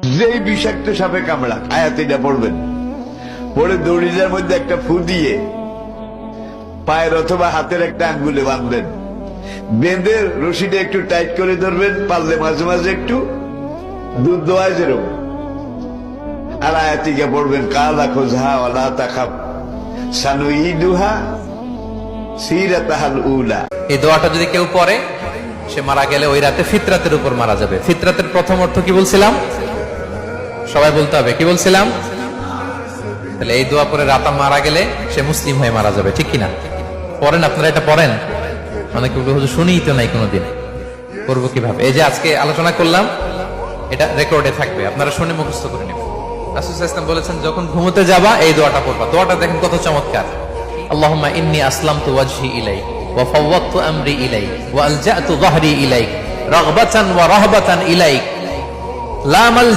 যেই বিষাক্ত সাপে কামড়া আয়াত এটা পড়বেন, পরে দড়িটার মধ্যে একটা ফু দিয়ে পায়ের অথবা হাতের একটা আঙ্গুলে বাঁধবেন, বেঁধে রশিটা একটু টাইট করে ধরবেন, পারলে মাঝে মাঝে একটু দুধ দোয়ায় যেরকম, আর আয়াতিকা পড়বেন কালা খোঁজা ওয়ালা তাখাব সানুইদুহা সিরাতাহাল উলা। এই দোয়াটা যদি কেউ পড়ে, সে মারা গেলে ওই রাতে ফিতরাতের উপর মারা যাবে। ফিতরাতের প্রথম অর্থ কি বলছিলাম? সবাই বলতে হবে, কি বলছিলাম? তাহলে এই দোয়া পরে রাতা মারা গেলে সে মুসলিম হয়ে মারা যাবে, ঠিক কিনা? পড়েন আপনারা, এটা পড়েন। অনেকে হুজুর শুনিই তো নাই কোনোদিন, করবো কিভাবে? এই যে আজকে আলোচনা করলাম, এটা রেকর্ডে থাকবে, আপনারা শুনে মুখস্থ করে নেবেন। রাসূল সাল্লাল্লাহু আলাইহি ওয়াসাল্লাম বলেছেন, যখন ঘুমোতে যাবা এই দোয়াটা পড়বা। দোয়াটা দেখেন কত চমৎকার। আল্লাহুম্মা ইন্নী আসলামতু ওয়াজহি ইলাইক ওয়া ফাওয়াদতু আমরি ইলাইক ওয়া আলজাতু যহরি ইলাইক রাগবাতান ওয়া রাহবাতান ইলাইক লা মাল